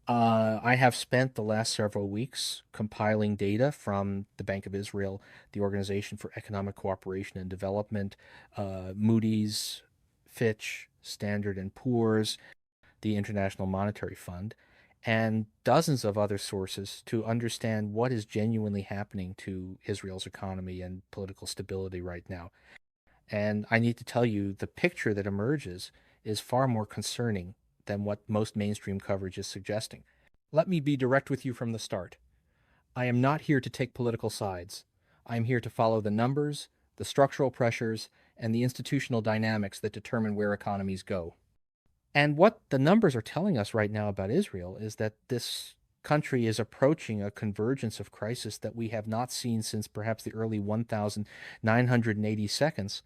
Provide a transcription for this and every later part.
I have spent the last several weeks compiling data from the Bank of Israel, the Organization for Economic Cooperation and Development, Moody's, Fitch, Standard and Poor's, the International Monetary Fund, and dozens of other sources to understand what is genuinely happening to Israel's economy and political stability right now. And I need to tell you, the picture that emerges is far more concerning than what most mainstream coverage is suggesting. Let me be direct with you from the start. I am not here to take political sides. I am here to follow the numbers, the structural pressures, and the institutional dynamics that determine where economies go. And what the numbers are telling us right now about Israel is that this country is approaching a convergence of crisis that we have not seen since perhaps the early 1980 seconds,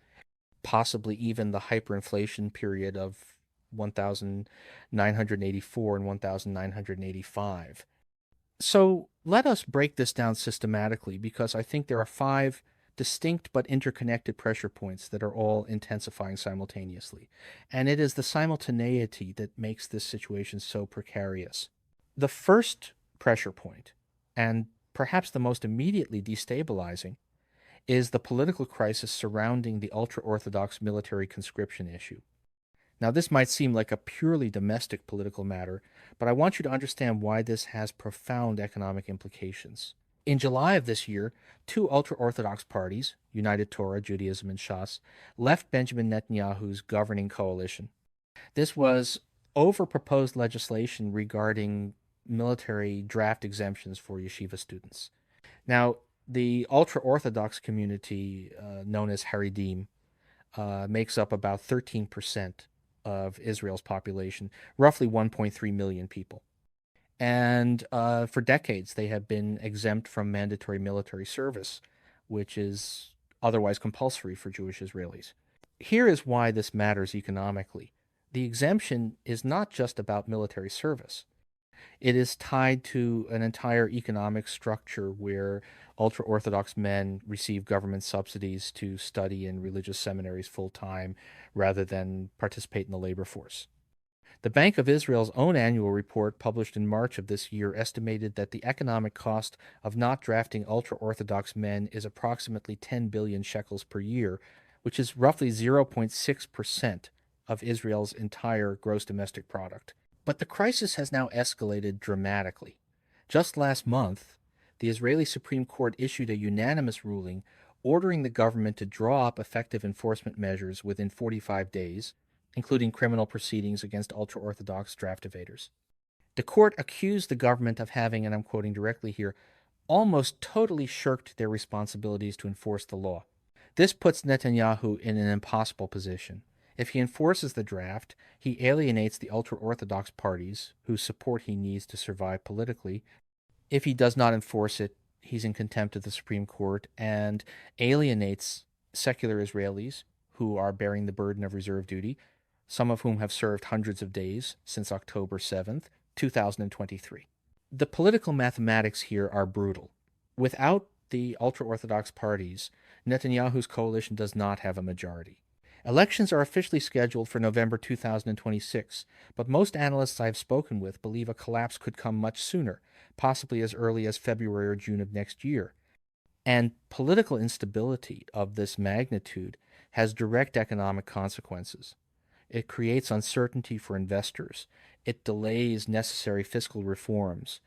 possibly even the hyperinflation period of 1984 and 1985. So let us break this down systematically because I think there are five distinct but interconnected pressure points that are all intensifying simultaneously. And it is the simultaneity that makes this situation so precarious. The first pressure point, and perhaps the most immediately destabilizing, is the political crisis surrounding the ultra Orthodox military conscription issue. Now, this might seem like a purely domestic political matter, but I want you to understand why this has profound economic implications. In July of this year, two ultra Orthodox parties, United Torah, Judaism, and Shas, left Benjamin Netanyahu's governing coalition. This was over proposed legislation regarding military draft exemptions for yeshiva students. Now, the ultra Orthodox community, known as Haredim, makes up about 13% of Israel's population, roughly 1.3 million people. And for decades, they have been exempt from mandatory military service, which is otherwise compulsory for Jewish Israelis. Here is why this matters economically. The exemption is not just about military service. It is tied to an entire economic structure where ultra Orthodox men receive government subsidies to study in religious seminaries full time rather than participate in the labor force. The Bank of Israel's own annual report, published in March of this year, estimated that the economic cost of not drafting ultra Orthodox men is approximately 10 billion shekels per year, which is roughly 0.6% of Israel's entire gross domestic product. But the crisis has now escalated dramatically. Just last month, the Israeli Supreme Court issued a unanimous ruling ordering the government to draw up effective enforcement measures within 45 days, including criminal proceedings against ultra Orthodox draft evaders. The court accused the government of having, and I'm quoting directly here, almost totally shirked their responsibilities to enforce the law. This puts Netanyahu in an impossible position. If he enforces the draft, he alienates the ultra Orthodox parties whose support he needs to survive politically. If he does not enforce it, he's in contempt of the Supreme Court and alienates secular Israelis who are bearing the burden of reserve duty, some of whom have served hundreds of days since October 7th, 2023. The political mathematics here are brutal. Without the ultra Orthodox parties, Netanyahu's coalition does not have a majority. Elections are officially scheduled for November 2026, but most analysts I've spoken with believe a collapse could come much sooner, possibly as early as February or June of next year. And political instability of this magnitude has direct economic consequences. It creates uncertainty for investors. It delays necessary fiscal reforms.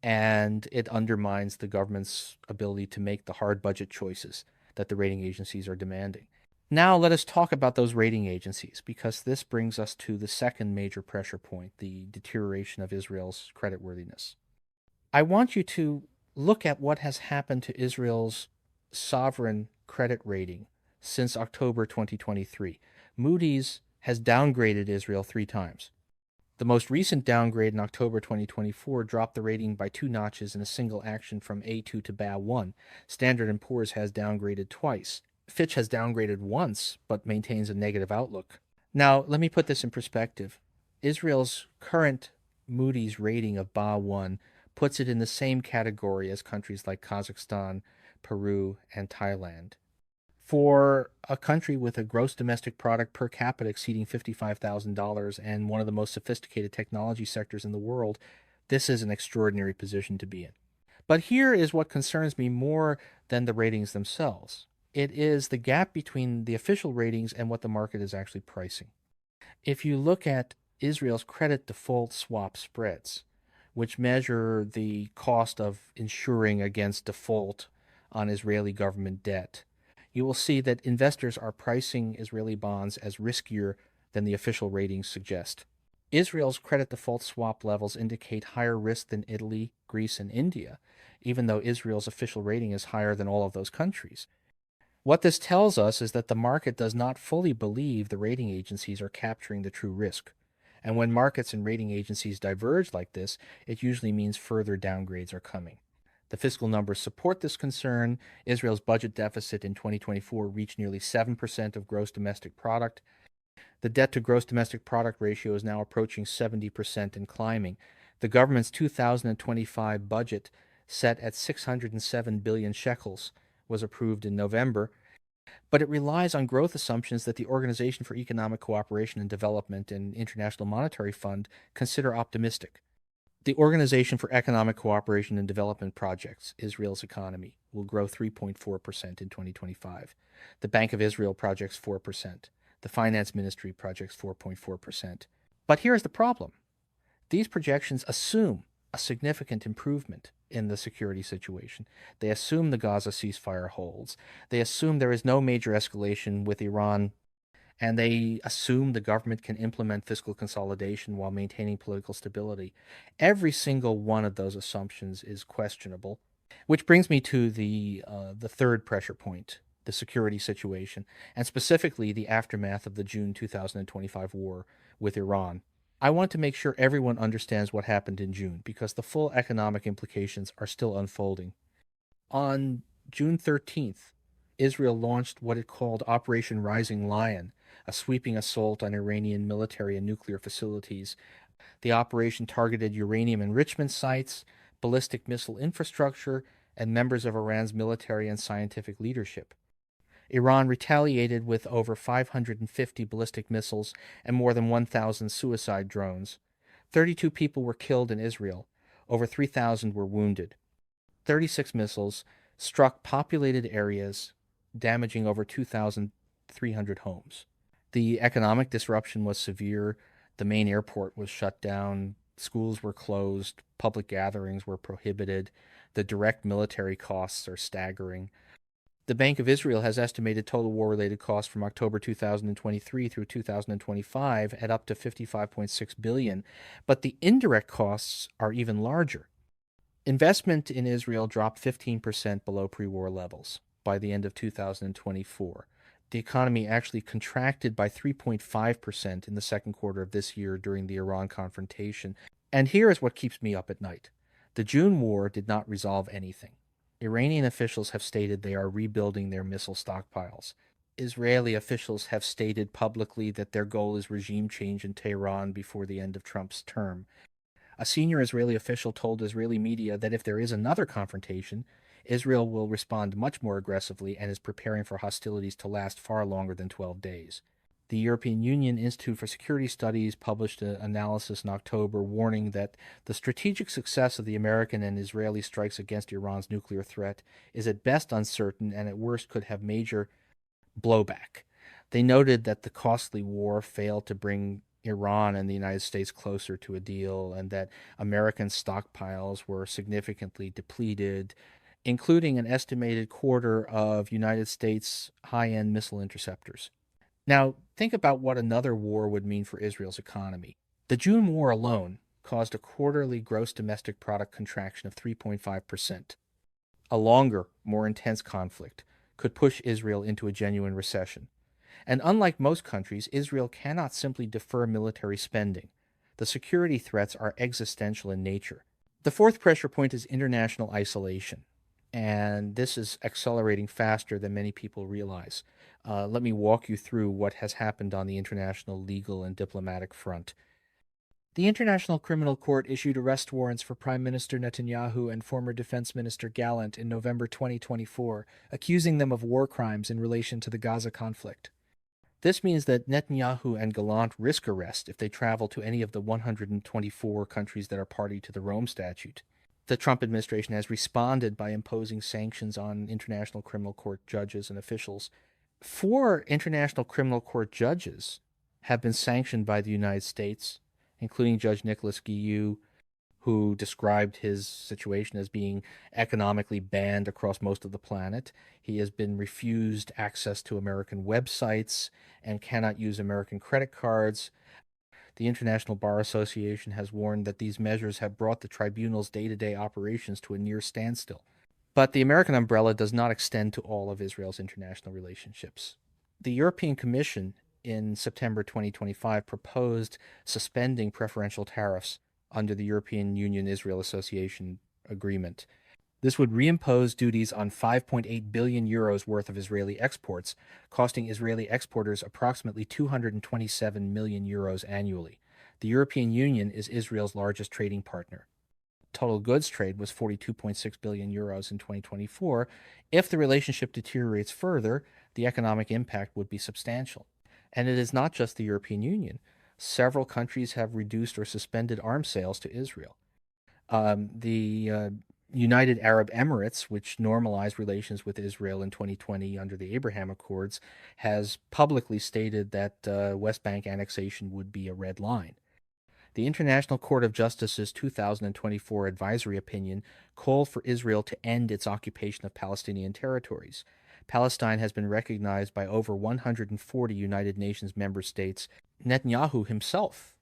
And it undermines the government's ability to make the hard budget choices that the rating agencies are demanding. Now let us talk about those rating agencies, because this brings us to the second major pressure point, the deterioration of Israel's creditworthiness. I want you to look at what has happened to Israel's sovereign credit rating since October 2023. Moody's has downgraded Israel 3 times. The most recent downgrade in October 2024 dropped the rating by 2 notches in a single action from A2 to BA1. Standard & Poor's has downgraded twice. Fitch has downgraded once, but maintains a negative outlook. Now, let me put this in perspective. Israel's current Moody's rating of BA1 puts it in the same category as countries like Kazakhstan, Peru, and Thailand. For a country with a gross domestic product per capita exceeding $55,000 and one of the most sophisticated technology sectors in the world, This is an extraordinary position to be in. But here is what concerns me more than the ratings themselves. It is the gap between the official ratings and what the market is actually pricing. If you look at Israel's credit default swap spreads, which measure the cost of insuring against default on Israeli government debt, you will see that investors are pricing Israeli bonds as riskier than the official ratings suggest. Israel's credit default swap levels indicate higher risk than Italy, Greece, and India, even though Israel's official rating is higher than all of those countries. What this tells us is that the market does not fully believe the rating agencies are capturing the true risk. And when markets and rating agencies diverge like this, it usually means further downgrades are coming. The fiscal numbers support this concern. Israel's budget deficit in 2024 reached nearly 7% of gross domestic product. The debt to gross domestic product ratio is now approaching 70% and climbing. The government's 2025 budget, set at 607 billion shekels, was approved in November, but it relies on growth assumptions that the Organization for Economic Cooperation and Development and International Monetary Fund consider optimistic. The Organization for Economic Cooperation and Development projects Israel's economy will grow 3.4% in 2025. The Bank of Israel projects 4%. The Finance Ministry projects 4.4%. But here's the problem. These projections assume a significant improvement in the security situation. They assume the Gaza ceasefire holds. They assume there is no major escalation with Iran, and they assume the government can implement fiscal consolidation while maintaining political stability. Every single one of those assumptions is questionable, which brings me to the third pressure point, the security situation, and specifically the aftermath of the June 2025 war with Iran. I want to make sure everyone understands what happened in June because the full economic implications are still unfolding. On June 13th, Israel launched what it called Operation Rising Lion, a sweeping assault on Iranian military and nuclear facilities. The operation targeted uranium enrichment sites, ballistic missile infrastructure, and members of Iran's military and scientific leadership. Iran retaliated with over 550 ballistic missiles and more than 1,000 suicide drones. 32 people were killed in Israel. Over 3,000 were wounded. 36 missiles struck populated areas, damaging over 2,300 homes. The economic disruption was severe. The main airport was shut down. Schools were closed. Public gatherings were prohibited. The direct military costs are staggering. The Bank of Israel has estimated total war-related costs from October 2023 through 2025 at up to 55.6 billion, but the indirect costs are even larger. Investment in Israel dropped 15% below pre-war levels by the end of 2024. The economy actually contracted by 3.5% in the second quarter of this year during the Iran confrontation. And here is what keeps me up at night. The June war did not resolve anything. Iranian officials have stated they are rebuilding their missile stockpiles. Israeli officials have stated publicly that their goal is regime change in Tehran before the end of Trump's term. A senior Israeli official told Israeli media that if there is another confrontation, Israel will respond much more aggressively and is preparing for hostilities to last far longer than 12 days. The European Union Institute for Security Studies published an analysis in October warning that the strategic success of the American and Israeli strikes against Iran's nuclear threat is at best uncertain and at worst could have major blowback. They noted that the costly war failed to bring Iran and the United States closer to a deal and that American stockpiles were significantly depleted, including an estimated quarter of United States high-end missile interceptors. Now, think about what another war would mean for Israel's economy. The June war alone caused a quarterly gross domestic product contraction of 3.5%. A longer, more intense conflict could push Israel into a genuine recession. And unlike most countries, Israel cannot simply defer military spending. The security threats are existential in nature. The fourth pressure point is international isolation. And this is accelerating faster than many people realize. Let me walk you through what has happened on the international, legal, and diplomatic front. The International Criminal Court issued arrest warrants for Prime Minister Netanyahu and former Defense Minister Gallant in November 2024, accusing them of war crimes in relation to the Gaza conflict. This means that Netanyahu and Gallant risk arrest if they travel to any of the 124 countries that are party to the Rome Statute. The Trump administration has responded by imposing sanctions on International Criminal Court judges and officials. Four International Criminal Court judges have been sanctioned by the United States, including Judge Nicholas Guillou, who described his situation as being economically banned across most of the planet. He has been refused access to American websites and cannot use American credit cards. The International Bar Association has warned that these measures have brought the tribunal's day-to-day operations to a near standstill. But the American umbrella does not extend to all of Israel's international relationships. The European Commission in September 2025 proposed suspending preferential tariffs under the European Union-Israel Association Agreement. This would reimpose duties on 5.8 billion euros worth of Israeli exports, costing Israeli exporters approximately 227 million euros annually. The European Union is Israel's largest trading partner. Total goods trade was 42.6 billion euros in 2024. If the relationship deteriorates further, the economic impact would be substantial. And it is not just the European Union. Several countries have reduced or suspended arms sales to Israel. The United Arab Emirates, which normalized relations with Israel in 2020 under the Abraham Accords, has publicly stated that West Bank annexation would be a red line. The International Court of Justice's 2024 advisory opinion called for Israel to end its occupation of Palestinian territories. Palestine has been recognized by over 140 United Nations member states. Netanyahu himself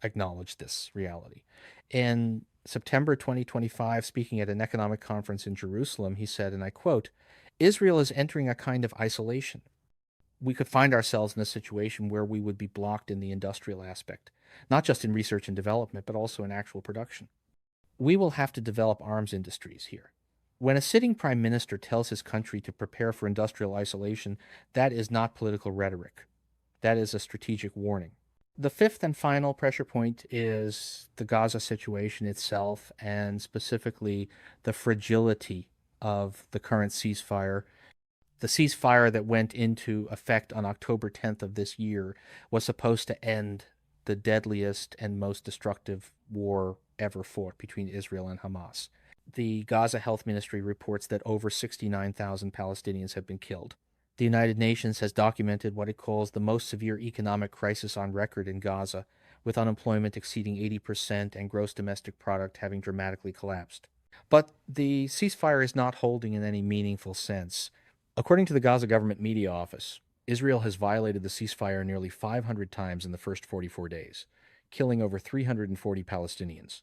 acknowledged this reality. In September 2025, speaking at an economic conference in Jerusalem, he said, and I quote, "Israel is entering a kind of isolation. We could find ourselves in a situation where we would be blocked in the industrial aspect, not just in research and development, but also in actual production. We will have to develop arms industries here." When a sitting prime minister tells his country to prepare for industrial isolation, that is not political rhetoric. That is a strategic warning. The fifth and final pressure point is the Gaza situation itself, and specifically the fragility of the current ceasefire. The ceasefire that went into effect on October 10th of this year was supposed to end the deadliest and most destructive war ever fought between Israel and Hamas. The Gaza Health Ministry reports that over 69,000 Palestinians have been killed. The United Nations has documented what it calls the most severe economic crisis on record in Gaza, with unemployment exceeding 80% and gross domestic product having dramatically collapsed. But the ceasefire is not holding in any meaningful sense. According to the Gaza government media office, Israel has violated the ceasefire nearly 500 times in the first 44 days, killing over 340 Palestinians.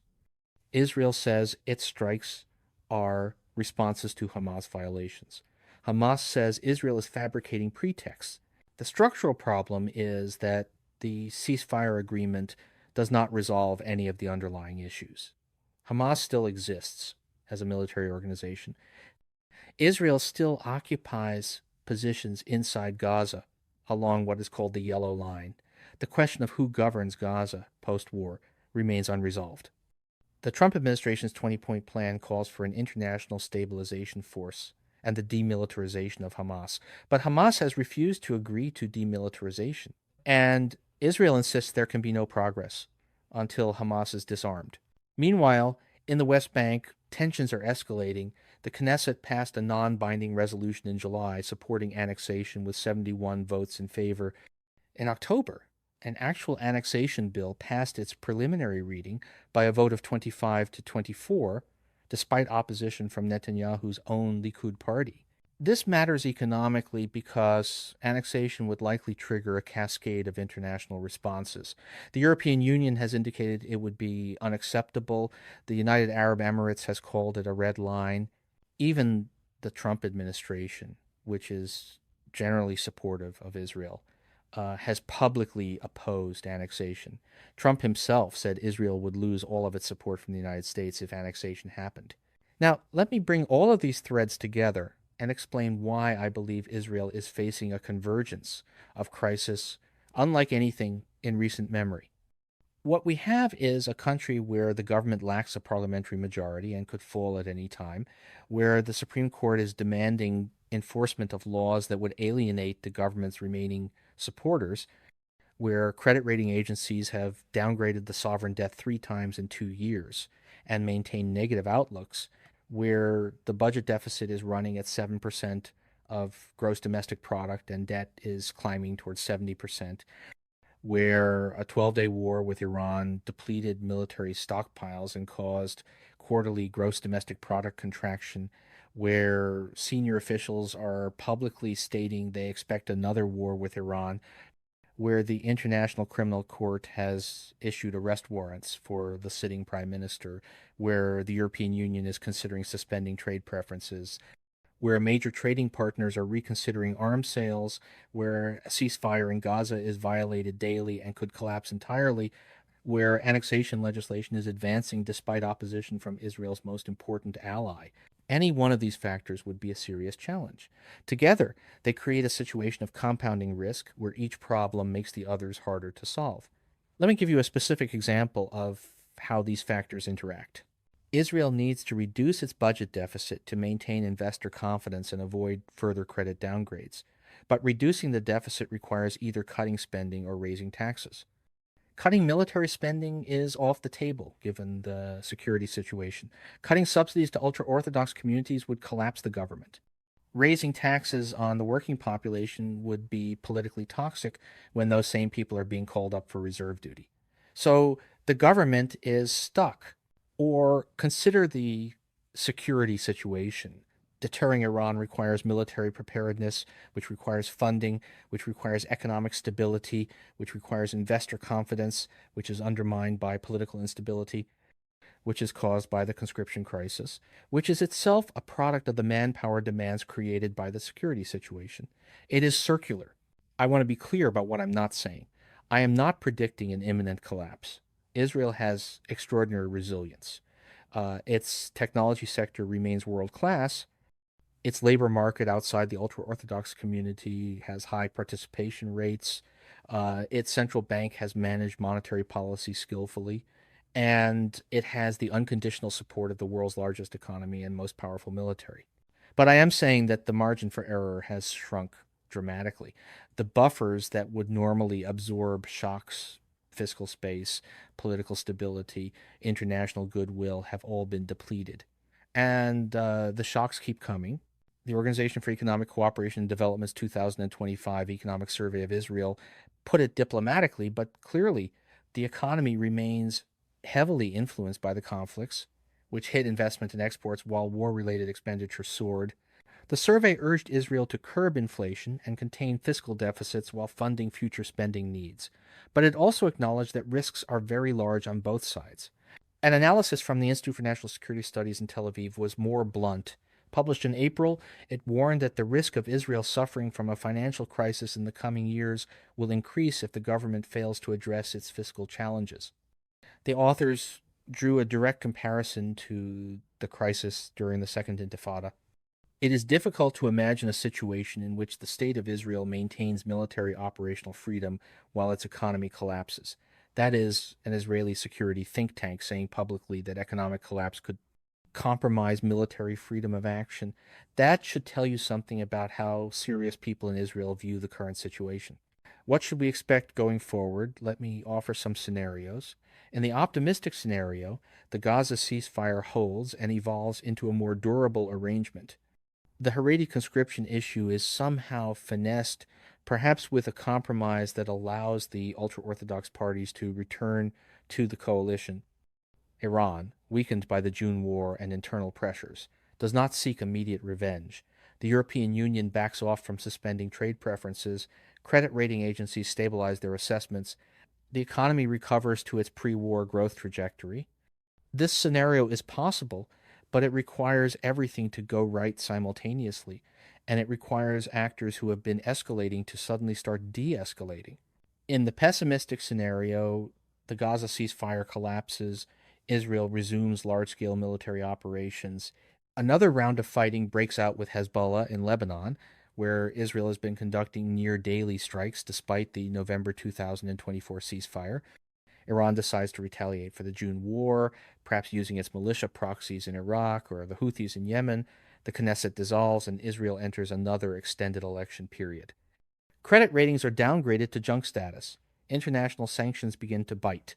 Israel says its strikes are responses to Hamas violations. Hamas says Israel is fabricating pretexts. The structural problem is that the ceasefire agreement does not resolve any of the underlying issues. Hamas still exists as a military organization. Israel still occupies positions inside Gaza along what is called the Yellow Line. The question of who governs Gaza post-war remains unresolved. The Trump administration's 20-point plan calls for an international stabilization force and the demilitarization of Hamas. But Hamas has refused to agree to demilitarization. And Israel insists there can be no progress until Hamas is disarmed. Meanwhile, in the West Bank, tensions are escalating. The Knesset passed a non-binding resolution in July supporting annexation with 71 votes in favor. In October, an actual annexation bill passed its preliminary reading by a vote of 25 to 24, despite opposition from Netanyahu's own Likud party. This matters economically because annexation would likely trigger a cascade of international responses. The European Union has indicated it would be unacceptable. The United Arab Emirates has called it a red line. Even the Trump administration, which is generally supportive of Israel, has publicly opposed annexation. Trump himself said Israel would lose all of its support from the United States if annexation happened. Now, let me bring all of these threads together and explain why I believe Israel is facing a convergence of crisis unlike anything in recent memory. What we have is a country where the government lacks a parliamentary majority and could fall at any time, where the Supreme Court is demanding enforcement of laws that would alienate the government's remaining supporters, where credit rating agencies have downgraded the sovereign debt 3 times in 2 years and maintained negative outlooks, where the budget deficit is running at 7% of gross domestic product and debt is climbing towards 70%, where a 12-day war with Iran depleted military stockpiles and caused quarterly gross domestic product contraction, where senior officials are publicly stating they expect another war with Iran, where the International Criminal Court has issued arrest warrants for the sitting prime minister, where the European Union is considering suspending trade preferences, where major trading partners are reconsidering arms sales, where a ceasefire in Gaza is violated daily and could collapse entirely, where annexation legislation is advancing despite opposition from Israel's most important ally. Any one of these factors would be a serious challenge. Together, they create a situation of compounding risk where each problem makes the others harder to solve. Let me give you a specific example of how these factors interact. Israel needs to reduce its budget deficit to maintain investor confidence and avoid further credit downgrades. But reducing the deficit requires either cutting spending or raising taxes. Cutting military spending is off the table given the security situation. Cutting subsidies to ultra Orthodox communities would collapse the government. Raising taxes on the working population would be politically toxic when those same people are being called up for reserve duty. So the government is stuck. Or consider the security situation. Deterring Iran requires military preparedness, which requires funding, which requires economic stability, which requires investor confidence, which is undermined by political instability, which is caused by the conscription crisis, which is itself a product of the manpower demands created by the security situation. It is circular. I want to be clear about what I'm not saying. I am not predicting an imminent collapse. Israel has extraordinary resilience. Its technology sector remains world class. Its labor market outside the ultra Orthodox community has high participation rates. Its central bank has managed monetary policy skillfully. And it has the unconditional support of the world's largest economy and most powerful military. But I am saying that the margin for error has shrunk dramatically. The buffers that would normally absorb shocks, fiscal space, political stability, international goodwill have all been depleted. And the shocks keep coming. The Organization for Economic Cooperation and Development's 2025 Economic Survey of Israel put it diplomatically, but clearly the economy remains heavily influenced by the conflicts, which hit investment and exports while war-related expenditure soared. The survey urged Israel to curb inflation and contain fiscal deficits while funding future spending needs. But it also acknowledged that risks are very large on both sides. An analysis from the Institute for National Security Studies in Tel Aviv was more blunt. Published in April, it warned that the risk of Israel suffering from a financial crisis in the coming years will increase if the government fails to address its fiscal challenges. The authors drew a direct comparison to the crisis during the Second Intifada. It is difficult to imagine a situation in which the State of Israel maintains military operational freedom while its economy collapses. That is an Israeli security think tank saying publicly that economic collapse could compromise military freedom of action. That should tell you something about how serious people in Israel view the current situation. What should we expect going forward? Let me offer some scenarios. In the optimistic scenario, the Gaza ceasefire holds and evolves into a more durable arrangement. The Haredi conscription issue is somehow finessed, perhaps with a compromise that allows the ultra-Orthodox parties to return to the coalition. Iran, weakened by the June war and internal pressures, does not seek immediate revenge. The European Union backs off from suspending trade preferences. Credit rating agencies stabilize their assessments. The economy recovers to its pre-war growth trajectory. This scenario is possible, but it requires everything to go right simultaneously, and it requires actors who have been escalating to suddenly start de-escalating. In the pessimistic scenario, the Gaza ceasefire collapses, Israel resumes large-scale military operations. Another round of fighting breaks out with Hezbollah in Lebanon, where Israel has been conducting near-daily strikes despite the November 2024 ceasefire. Iran decides to retaliate for the June war, perhaps using its militia proxies in Iraq or the Houthis in Yemen. The Knesset dissolves and Israel enters another extended election period. Credit ratings are downgraded to junk status. International sanctions begin to bite.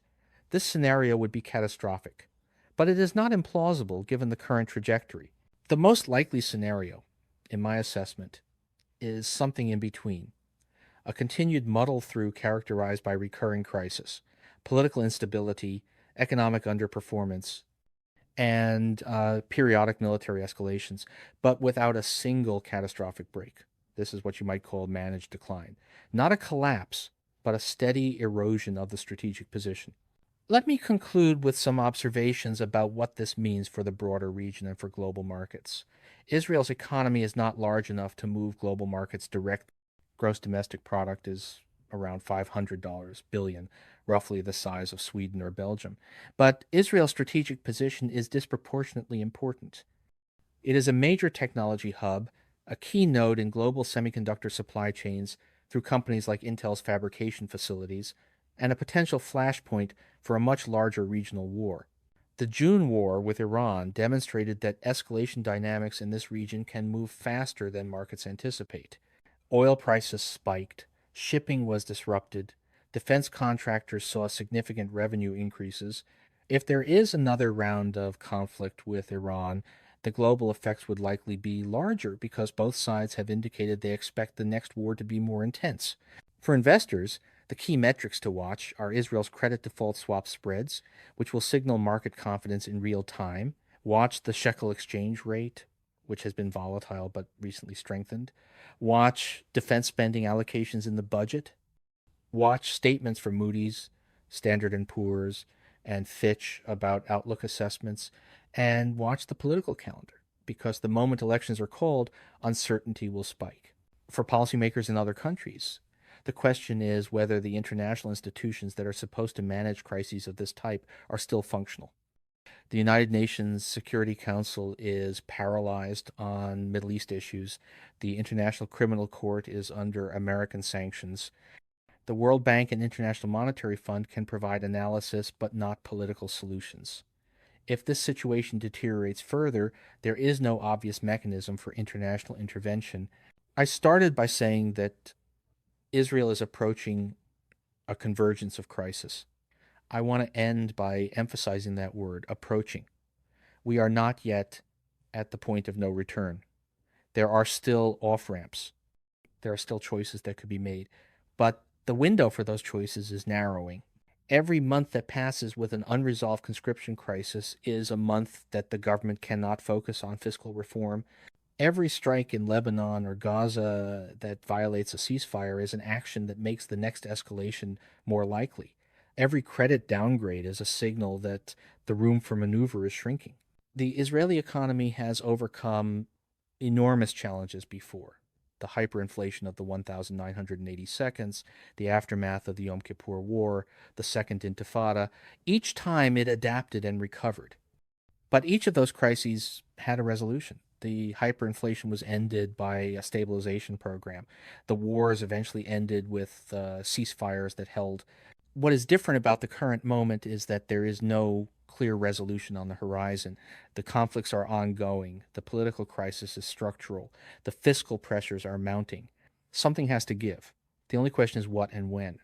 This scenario would be catastrophic, but it is not implausible given the current trajectory. The most likely scenario, in my assessment, is something in between. A continued muddle through characterized by recurring crisis, political instability, economic underperformance, and periodic military escalations, but without a single catastrophic break. This is what you might call managed decline. Not a collapse, but a steady erosion of the strategic position. Let me conclude with some observations about what this means for the broader region and for global markets. Israel's economy is not large enough to move global markets direct. Gross domestic product is around $500 billion, roughly the size of Sweden or Belgium. But Israel's strategic position is disproportionately important. It is a major technology hub, a key node in global semiconductor supply chains through companies like Intel's fabrication facilities, and a potential flashpoint for a much larger regional war. The June war with Iran demonstrated that escalation dynamics in this region can move faster than markets anticipate. Oil prices spiked, shipping was disrupted, defense contractors saw significant revenue increases. If there is another round of conflict with Iran, the global effects would likely be larger because both sides have indicated they expect the next war to be more intense. For investors, the key metrics to watch are Israel's credit default swap spreads, which will signal market confidence in real time. Watch the shekel exchange rate, which has been volatile but recently strengthened. Watch defense spending allocations in the budget. Watch statements from Moody's, Standard and Poor's, and Fitch about outlook assessments. And watch the political calendar, because the moment elections are called, uncertainty will spike. For policymakers in other countries, the question is whether the international institutions that are supposed to manage crises of this type are still functional. The United Nations Security Council is paralyzed on Middle East issues. The International Criminal Court is under American sanctions. The World Bank and International Monetary Fund can provide analysis but not political solutions. If this situation deteriorates further, there is no obvious mechanism for international intervention. I started by saying that Israel is approaching a convergence of crisis. I want to end by emphasizing that word, approaching. We are not yet at the point of no return. There are still off-ramps. There are still choices that could be made. But the window for those choices is narrowing. Every month that passes with an unresolved conscription crisis is a month that the government cannot focus on fiscal reform. Every strike in Lebanon or Gaza that violates a ceasefire is an action that makes the next escalation more likely. Every credit downgrade is a signal that the room for maneuver is shrinking. The Israeli economy has overcome enormous challenges before. The hyperinflation of the 1,980 seconds, the aftermath of the Yom Kippur War, the Second Intifada. Each time it adapted and recovered. But each of those crises had a resolution. The hyperinflation was ended by a stabilization program. The wars eventually ended with ceasefires that held. What is different about the current moment is that there is no clear resolution on the horizon. The conflicts are ongoing. The political crisis is structural. The fiscal pressures are mounting. Something has to give. The only question is what and when.